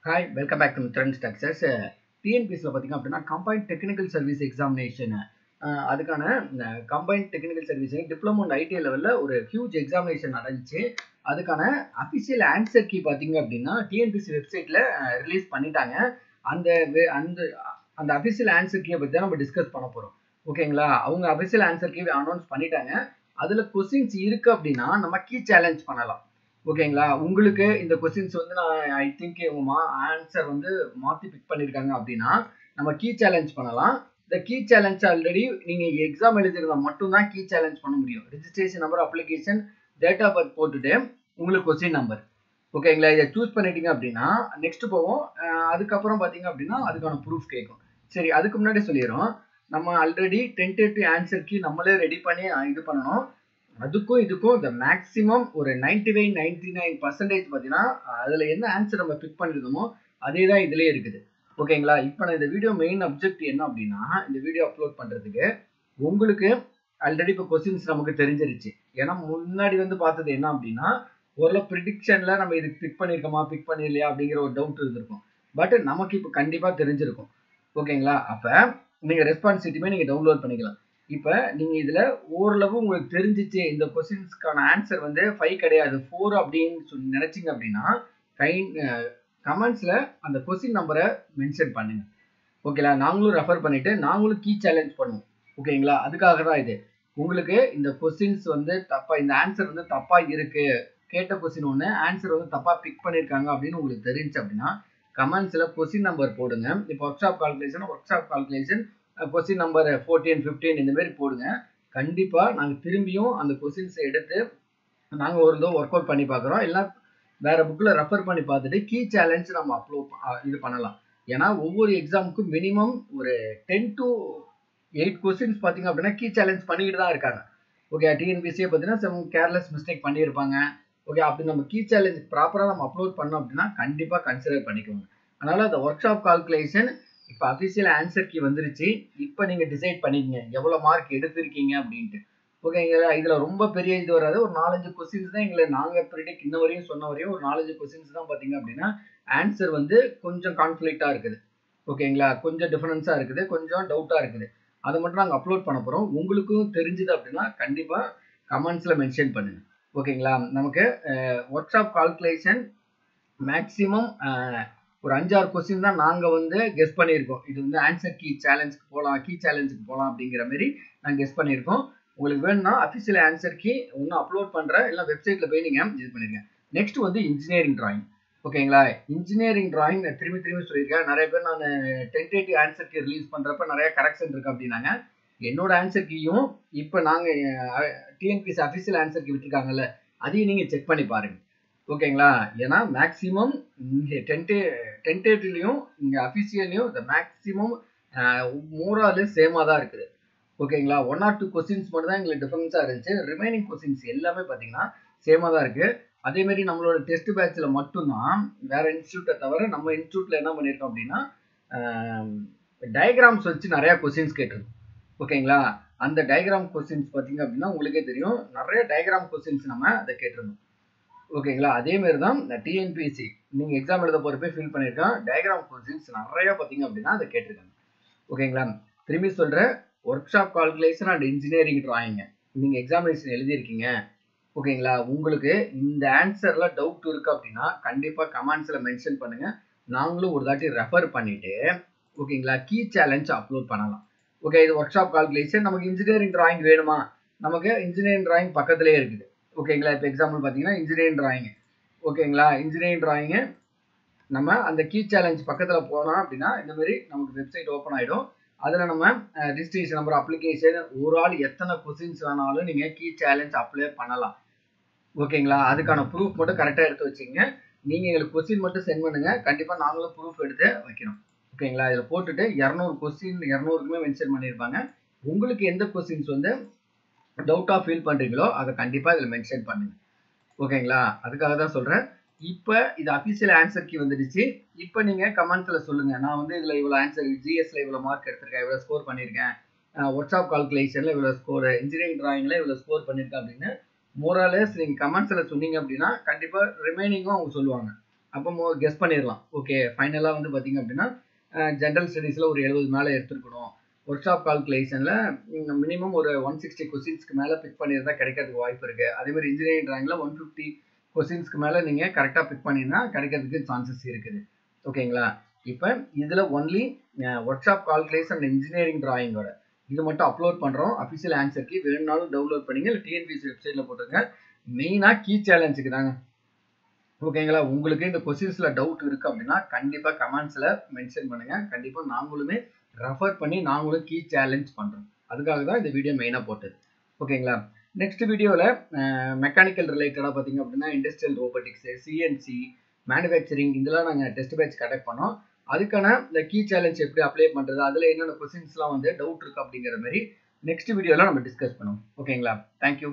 Hi, welcome back to Trend Success. டிஎன்பிஎஸ்சியில் பார்த்தீங்க அப்படின்னா combined technical service examination அதுக்கான combined technical service diploma ITI லெவலில் ஒரு ஹியூஜ் எக்ஸாமினேஷன் நடந்துச்சு. அதுக்கான அஃபிஷியல் ஆன்சர் கீ பார்த்தீங்க அப்படின்னா டிஎன்பிஎஸ்சி வெப்சைட்டில் ரிலீஸ் பண்ணிட்டாங்க. அந்த அந்த அந்த அஃபிஷியல் ஆன்சர் கீயை பற்றி தான் நம்ம டிஸ்கஸ் பண்ண போகிறோம். ஓகேங்களா? அவங்க அஃபிஷியல் ஆன்சர் கீ அனௌன்ஸ் பண்ணிட்டாங்க. அதில் கொஸ்டின்ஸ் இருக்குது அப்படின்னா நம்ம கீ சேலஞ்ச் பண்ணலாம். ஓகேங்களா? உங்களுக்கு இந்த கொஸ்டின்ஸ் வந்து நான் ஐ திங்க் உங்க ஆன்சர் வந்து மாற்றி பிக் பண்ணியிருக்காங்க அப்படின்னா நம்ம கீ சேலஞ்ச் பண்ணலாம். இந்த கீ சேலஞ்ச் ஆல்ரெடி நீங்கள் எக்ஸாம் எழுதிருந்தா மட்டும்தான் கீ சேலஞ்ச் பண்ண முடியும். Registration number, application, date of birth போட்டுட்டு உங்களுக்கு கொஸ்டின் நம்பர், ஓகேங்களா, இதை சூஸ் பண்ணிட்டீங்க அப்படின்னா நெக்ஸ்ட் போவோம். அதுக்கப்புறம் பார்த்தீங்க அப்படின்னா அதுக்கான ப்ரூஃப் கேட்கும். சரி, அதுக்கு முன்னாடி சொல்லிடுறோம், நம்ம ஆல்ரெடி டென்டேட்டிவ் ஆன்சர் கீ நம்மளே ரெடி பண்ணி இது பண்ணணும். அதுக்கும் இதுக்கும் இந்த மேக்ஸிமம் ஒரு 99% பார்த்தீங்கன்னா அதில் என்ன ஆன்சர் நம்ம பிக் பண்ணியிருந்தோமோ அதே தான் இதுலேயே இருக்குது. ஓகேங்களா? இப்போ நான் இந்த வீடியோ மெயின் அப்ஜெக்டிவ் என்ன அப்படின்னா, இந்த வீடியோ அப்லோட் பண்ணுறதுக்கு உங்களுக்கு ஆல்ரெடி இப்போ கொஸ்டின்ஸ் நமக்கு தெரிஞ்சிருச்சு. ஏன்னா முன்னாடி வந்து பார்த்தது என்ன அப்படின்னா ஓரளவு ப்ரிடிக்ஷனில் நம்ம இதுக்கு பிக் பண்ணியிருக்கோமா பிக் பண்ணிடலையா அப்படிங்கிற ஒரு டவுட் இருந்திருக்கும். பட் நமக்கு இப்போ கண்டிப்பாக தெரிஞ்சிருக்கும். ஓகேங்களா? அப்போ நீங்கள் ரெஸ்பான்சிபிலிட்டியுமே நீங்கள் டவுன்லோட் பண்ணிக்கலாம். இப்போ நீங்கள் இதில் ஓரளவு உங்களுக்கு தெரிஞ்சிச்சு இந்த கொஸ்டின்ஸ்க்கான ஆன்சர் வந்து 5 கிடையாது 4 அப்படின்னு சொல்லி நினச்சிங்க அப்படின்னா கமெண்ட்ஸில் அந்த கொஸ்டின் நம்பரை மென்ஷன் பண்ணுங்க. ஓகேங்களா? நாங்களும் ரெஃபர் பண்ணிவிட்டு நாங்களும் கீ சேலஞ்ச் பண்ணுவோம். ஓகேங்களா? அதுக்காக தான் இது. உங்களுக்கு இந்த கொஸ்டின்ஸ் வந்து தப்பாக, இந்த ஆன்சர் வந்து தப்பாக இருக்குது, கேட்ட கொஸ்டின் ஒன்று ஆன்சர் வந்து தப்பாக பிக் பண்ணியிருக்காங்க அப்படின்னு உங்களுக்கு தெரிஞ்சு அப்படின்னா கமெண்ட்ஸில் கொஸ்டின் நம்பர் போடுங்க. இப்போ work shop calculation question number 14, 15 இந்த மாதிரி போடுங்க. கண்டிப்பாக நாங்கள் திரும்பியும் அந்த கொஸ்டின்ஸை எடுத்து நாங்கள் ஒரு தடவை ஒர்க் அவுட் பண்ணி பார்க்குறோம். இல்லை வேறு புக்கில் ரெஃபர் பண்ணி பார்த்துட்டு கீ சேலஞ்ச் நம்ம அப்லோட் இது பண்ணலாம். ஏன்னா ஒவ்வொரு எக்ஸாமுக்கும் மினிமம் ஒரு 10 to 8 கொஸ்டின்ஸ் பார்த்தீங்க அப்படின்னா கீ சேலஞ்ச் பண்ணிக்கிட்டு தான் இருக்காங்க. ஓகே, டிஎன்பிஎஸ்சியை பார்த்தீங்கன்னா சம் கேர்லெஸ் மிஸ்டேக் பண்ணியிருப்பாங்க. ஓகே, அப்படி நம்ம கீ சேலஞ்ச் ப்ராப்பராக நம்ம அப்லோட் பண்ணோம் அப்படின்னா கண்டிப்பாக கன்சிடர் பண்ணிக்கோங்க. அதனால் அந்த ஒர்க் ஷாப் கால்குலேஷன் இப்போ அஃபிஷியல் ஆன்சர் கீ வந்துருச்சு. இப்போ நீங்கள் டிசைட் பண்ணிக்கங்க எவ்வளோ மார்க் எடுத்திருக்கீங்க அப்படின்ட்டு. ஓகேங்களா? இதில் ரொம்ப பெரிய இது வராது. ஒரு 4-5 கொஸ்டின்ஸ் தான் எங்களை நாங்கள் ப்ரிடிக்ட் இன்ன வரையும் சொன்ன வரையும் ஒரு 4-5 கொஸ்டின்ஸ் தான் பார்த்தீங்க அப்படின்னா ஆன்சர் வந்து கொஞ்சம் கான்ஃப்ளிக்டாக இருக்குது. ஓகேங்களா? கொஞ்சம் டிஃபரன்ஸாக இருக்குது, கொஞ்சம் டவுட்டாக இருக்குது. அதை மட்டும் நாங்கள் அப்லோட் பண்ண போகிறோம். உங்களுக்கும் தெரிஞ்சுது அப்படின்னா கண்டிப்பாக கமெண்ட்ஸில் மென்ஷன் பண்ணுங்கள். ஓகேங்களா? நமக்கு ஒர்க் ஷாப் கால்குலேஷன் மேக்ஸிமம் ஒரு 5-6 கொஸ்டின் தான் நாங்கள் வந்து கெஸ் பண்ணியிருக்கோம். இது வந்து ஆன்சர் கீ சேலஞ்சுக்கு போகலாம் அப்படிங்கிற மாதிரி நாங்கள் கெஸ் பண்ணியிருக்கோம். உங்களுக்கு வேணும்னா அஃபிஷியல் ஆன்சர் கீ இன்னும் அப்லோட் பண்ணுற இல்லை வெப்சைட்டில் போய் நீங்கள் இது பண்ணிருங்க. நெக்ஸ்ட் வந்து இன்ஜினியரிங் டிராயிங். ஓகேங்களா? இன்ஜினியரிங் டிராயிங் நான் திரும்பி சொல்லியிருக்கேன். நிறைய பேர் நான் டென்டேட்டிவ் ஆன்சர் கீ ரிலீஸ் பண்ணுறப்ப நிறைய கரெக்ஷன் இருக்குது அப்படின்னாங்க. என்னோட ஆன்சர் கீயும் இப்போ நாங்கள் டிஎன்பிஎஸ்சி அஃபிஷியல் ஆன்சர் கீ விட்டுருக்காங்கல்ல, அதையும் நீங்கள் செக் பண்ணி பாருங்கள். ஓகேங்களா? ஏன்னா மேக்ஸிமம் இங்கே டென்டேட்டிவ்லையும் இங்கே அஃபிஷியல்லையும் இந்த மேக்ஸிமம் மோராலே சேமாக தான் இருக்குது. ஓகேங்களா? 1 or 2 கொஸ்டின்ஸ் மட்டும் தான் எங்களுக்கு டிஃபரன்ஸாக இருந்துச்சு. ரிமைனிங் கொஸ்டின்ஸ் எல்லாமே பார்த்தீங்கன்னா சேமாக தான் இருக்குது. அதேமாரி நம்மளோட டெஸ்ட் பேட்சில் மட்டும்தான் வேறு இன்ஸ்டியூட்டை தவிர நம்ம இன்ஸ்டியூட்டில் என்ன பண்ணியிருக்கோம் அப்படின்னா டயக்ராம்ஸ் வச்சு நிறையா கொஸ்டின்ஸ் கேட்டிருக்கோம். ஓகேங்களா? அந்த டயக்ராம் கொஸ்டின்ஸ் பார்த்தீங்க அப்படின்னா உங்களுக்கே தெரியும், நிறைய டயக்ராம் கொஸ்டின்ஸ் நம்ம அதை கேட்டிருந்தோம். ஓகேங்களா? அதேமாரி தான் டிஎன்பிஎஸ்சி நீங்கள் எக்ஸாம் எழுத போகிறப்பே ஃபீல் பண்ணியிருக்கோம். டயக்ராம் கொஸ்டின்ஸ் நிறையா பார்த்தீங்க அப்படின்னா அதை கேட்டிருக்காங்க. ஓகேங்களா? திரும்பி சொல்கிறேன், workshop calculation and engineering டிராயிங்க நீங்கள் எக்ஸாமினேஷன் எழுதியிருக்கீங்க. ஓகேங்களா? உங்களுக்கு இந்த ஆன்சரில் டவுட் இருக்குது அப்படின்னா கண்டிப்பாக கமெண்ட்ஸில் மென்ஷன் பண்ணுங்கள். நாங்களும் ஒரு தாட்டி ரெஃபர் பண்ணிவிட்டு ஓகேங்களா கீ சேலஞ்ச் அப்லோட் பண்ணலாம். ஓகே, இது ஒர்க் ஷாப் கால்குலேஷன். நமக்கு இன்ஜினியரிங் டிராயிங் வேணுமா? நமக்கு இன்ஜினியரிங் டிராயிங் பக்கத்துலேயே இருக்குது. ஓகேங்களா? இப்போ எக்ஸாம்பிள் பார்த்தீங்கன்னா இன்ஜினியரிங் டிராயிங்கு. ஓகேங்களா? இன்ஜினியரிங் டிராயிங்கு நம்ம அந்த கீ சேலஞ்ச் பக்கத்தில் போனோம் அப்படின்னா இந்த மாதிரி நமக்கு வெப்சைட் ஓப்பன் ஆகிடும். அதில் நம்ம ரிஜிஸ்ட்ரேஷன் நம்பர், அப்ளிகேஷன், ஒரு ஆள் எத்தனை கொஸ்டின்ஸ் வேணாலும் நீங்கள் கீ சேலஞ்ச் அப்ளை பண்ணலாம். ஓகேங்களா? அதுக்கான ப்ரூஃப் மட்டும் கரெக்டாக எடுத்து வச்சுங்க. நீங்கள் எங்களுக்கு கொஸ்டின் மட்டும் சென்ட் பண்ணுங்கள். கண்டிப்பாக நாங்களும் ப்ரூஃப் எடுத்து வைக்கிறோம். ஓகேங்களா? இதில் போட்டுட்டு 200 கொஸ்டின் 200க்குமே மென்ஷன் பண்ணியிருப்பாங்க. உங்களுக்கு எந்த கொஸ்டின்ஸ் வந்து டவுட்டாக ஃபீல் பண்ணுறீங்களோ அதை கண்டிப்பாக இதில் மென்ஷன் பண்ணுங்க. ஓகேங்களா? அதுக்காக தான் சொல்கிறேன். இப்போ இது அஃபிஷியல் ஆன்சர் கீ வந்துடுச்சு. இப்போ நீங்கள் கமெண்ட்ஸில் சொல்லுங்கள், நான் வந்து இதில் இவ்வளோ ஆன்சர், ஜிஎஸ்ல இவ்வளோ மார்க் எடுத்திருக்கேன், இவ்வளோ ஸ்கோர் பண்ணியிருக்கேன், ஒர்க் ஷாப் கால்குலேஷனில் இவ்வளோ ஸ்கோர், இன்ஜினியரிங் டிராயிங்கில் இவ்வளோ ஸ்கோர் பண்ணியிருக்கேன் அப்படின்னு மோராலஸ் நீங்கள் கமெண்ட்ஸில் சொன்னீங்க அப்படின்னா கண்டிப்பாக ரிமைனிங்கும் அவங்க சொல்லுவாங்க. அப்போ கெஸ் பண்ணிடலாம். ஓகே, ஃபைனலாக வந்து பார்த்தீங்க அப்படின்னா ஜென்ரல் ஸ்டடீஸில் ஒரு 70 மேலே எடுத்துருக்கணும். ஒர்க் ஷாப் கால்குலேஷனில் மினிமம் ஒரு 160 கொஸ்டின்ஸ்க்கு மேலே பிக் பண்ணியிருந்தா கிடைக்கிறதுக்கு வாய்ப்பு இருக்குது. அதேமாதிரி இன்ஜினியரிங் ட்ராயிங்கில் 150 கொஸ்டின்ஸ்க்கு மேலே நீங்கள் கரெக்டாக பிக் பண்ணியிருந்தா கிடைக்கிறதுக்கு சான்சஸ் இருக்குது. ஓகேங்களா? இப்போ இதில் only workshop calculation engineering ட்ராயிங்கோட இது மட்டும் அப்லோட் பண்ணுறோம். அஃபிஷியல் ஆன்சர் கீ வேணும்னாலும் டவுன்லோட் பண்ணிங்க, இல்லை டிஎன்பிசி வெப்சைட்டில் போட்டுருங்க. மெயினாக கீ சேலஞ்சுக்கு தாங்க. ஓகேங்களா? உங்களுக்கு இந்த கொஸ்டின்ஸில் டவுட் இருக்குது அப்படின்னா கண்டிப்பாக கமெண்ட்ஸில் மென்ஷன் பண்ணுங்கள். கண்டிப்பாக நாங்களுமே ரெஃபர் பண்ணி நாங்களும் கீ சேலஞ்ச் பண்ணுறோம். அதுக்காக தான் இந்த வீடியோ மெயினாக போட்டது. ஓகேங்களா? நெக்ஸ்ட் வீடியோவில் மெக்கானிக்கல் ரிலேட்டடாக பார்த்தீங்க அப்படின்னா இண்டஸ்ட்ரியல் ரோபோட்டிக்ஸு, சிஎன்சி, மேனுஃபேக்சரிங் இதெல்லாம் நாங்கள் டெஸ்ட் பேட்ச் கண்டக்ட் பண்ணோம். அதுக்கான இந்த கீ சேலஞ்ச் எப்படி அப்ளை பண்ணுறது, அதில் என்னென்ன கொஸ்டின்ஸ்லாம் வந்து டவுட் இருக்குது அப்படிங்கிற மாதிரி நெக்ஸ்ட் வீடியோவில் நம்ம டிஸ்கஸ் பண்ணுவோம். ஓகேங்களா? தேங்க்யூ.